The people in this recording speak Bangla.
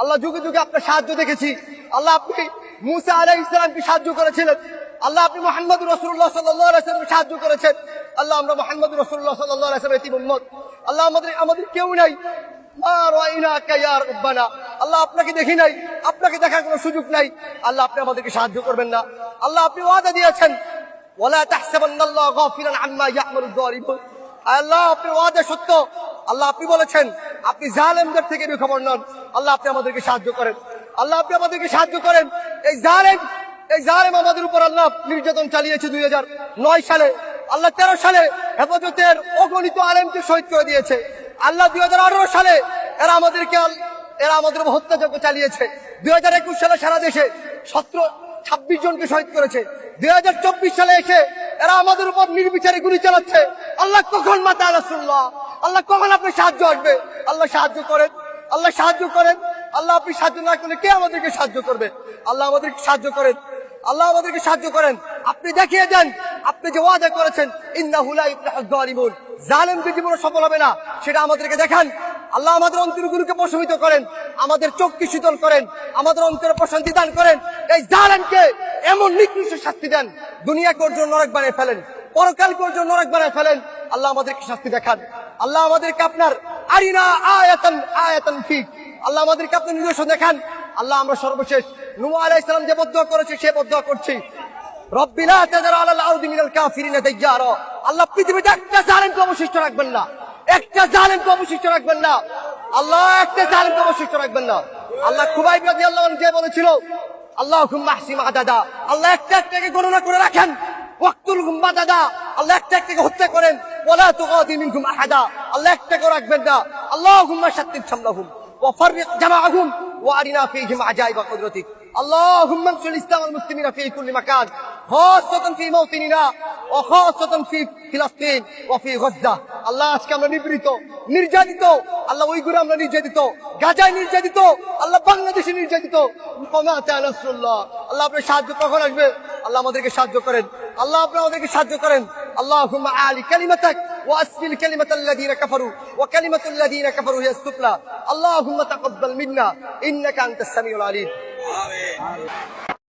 আল্লাহ যুগে যুগে আপনার সাহায্য দেখেছি। আল্লাহ আপনি মুসা আলাইহিস সালামকে সাহায্য করেছিলেন। আল্লাহ আপনি মুহাম্মদ রাসূলুল্লাহ সাল্লাল্লাহু আলাইহি ওয়াসাল্লামকে সাহায্য করেছেন। আল্লাহ আমরা মুহাম্মদ রাসূলুল্লাহ সাল্লাল্লাহু আলাইহি ওয়াসাল্লামের এতিম উম্মত। আল্লাহ আমাদের কেউ নাই। আল্লাহ আপনাকে দেখি নাই, আপনাকে দেখার কোনো সুযোগ নাই। আল্লাহ আপনি আমাদেরকে সাহায্য করবেন না। আল্লাহ আপনি ওয়াদা দিয়েছেন, ওয়ালা তাহসাবান্নাল্লাহা গাফিলান আম্মা ইয়া'মালুয যালিমুন। আল্লাহ আপনি ওয়াদা সত্য। আল্লাহ আপনি বলেছেন আপনি জালেমদের থেকে বেখবর নন। আল্লাহ আপনি আমাদেরকে সাহায্য করেন। আল্লাহ আপনি আমাদেরকে সাহায্য করেন। এই জালেম আমাদের উপর আল্লাহ নির্যাতন চালিয়েছে 2009 সালে। আল্লাহ 13 সালে হেফাজতের অগণিত আলেমকে শহীদ করে দিয়েছে। আল্লাহ 2018 সালে এরা আমাদের উপর হত্যাযজ্ঞ চালিয়েছে। 2021 সালে সারা দেশে 26 জনকে শহীদ করেছে। 2024 সালে এসে এরা আমাদের উপর নির্বিচারে গুলি চালাচ্ছে। আল্লাহ কখন মাতা রাসূলুল্লাহ, আল্লাহ কখন আপনি সাহায্য আসবে? আল্লাহ সাহায্য করেন, আল্লাহ সাহায্য করেন। আল্লাহ আপনি সাহায্য না করলে কে আমাদেরকে সাহায্য করবে? আল্লাহ আমাদেরকে সাহায্য করেন, আল্লাহ আমাদেরকে সাহায্য করেন। আপনি দেখিয়ে দেন, আপনি যে ওয়াদা করেছেন ইন্নাহু লা ইফলাহুয যালিমুন, জালেমদের জীবনে সফল হবে না, সেটা আমাদেরকে দেখান। আল্লাহ আমাদের অন্তরগুলোকে প্রশমিত করেন, আমাদের চোখকে শীতল করেন, আমাদের অন্তরে প্রশান্তি দান করেন। এই জালেমকে এমন নিকৃষ্ট শাস্তি দেন, দুনিয়াকে ওর জন্য নরক বানিয়ে ফেলেন, পরকালকে ওর জন্য নরক বানিয়ে ফেলেন। আল্লাহ আমাদেরকে শাস্তি দেখান। আল্লাহ আমাদেরকে আপনার আরিনা আয়াতান ফিক, আল্লাহ আমাদেরকে আপনি নিদর্শন দেখান। আল্লাহ আমরা সর্বশেষ নূহ আলাইহিস সালাম যে বদদুয়া করেছে সে বদদুয়া করছি, রব্বি লা তাযার আলাল আরদি মিনাল কাফিরিনা দাইয়ারা। আল্লাহ পৃথিবীতে একটা জালেমকে অবশিষ্ট রাখবেন না, একটা জালেমকে অবশিষ্ট রাখবেন না। আল্লাহ একটা জালেমকে অবশিষ্ট রাখবেন না। আল্লাহ খুবাইব রাদিয়াল্লাহু আনহু যে বলেছিল আল্লাহুম্মা আহসিম আদাদা, আল্লাহ একটা একটাকে গণনা করে রাখেন। ওয়াক্তুলহুম বাদাদা, আল্লাহ একটা একটাকে হত্যা করেন। ওয়ালা তুগাদি মিনহুম আহাদা, আল্লাহ একটাকে রাখবেন না। আল্লাহুম্মা শাত্তিত শামলাহুম ওয়া ফাররিক জামাআহুম ওয়া আরিনা ফীহিম আজাইবা কুদরতিক। আল্লাহুম্মা আনসুর ইসলাম ওয়াল মুসলিমিনা ফী কুল্লি মাকান, খাসাতান ফী মাওতিনিনা ওয়া খাসাতান ফী ফিলিস্তিন ওয়া ফী গাজা। আল্লাহ আজকে আমরা নিপীড়িত, নির্যাতিত। আল্লাহ উইগুরে আমরা নির্যাতিত, গাজায় নির্যাতিত, আল্লাহ বাংলাদেশে নির্যাতিত। রাসূলুল্লাহ, আল্লাহ আপনার সাহায্য কখন আসবে? আল্লাহ আমাদেরকে সাহায্য করেন, আল্লাহ আপনি আমাদেরকে সাহায্য করেন। আল্লাহুম্মা আলি কালিমাতাক ওয়া আসফিল কালিমাতাল্লাযীনা কাফারু ওয়া কালিমাতুল্লাযীনা কাফারু হিয়া সুফলা। আল্লাহুম্মা তাকাব্বাল মিন্না ইন্নাকা আনতাস সামিউল আলিম। আমিন।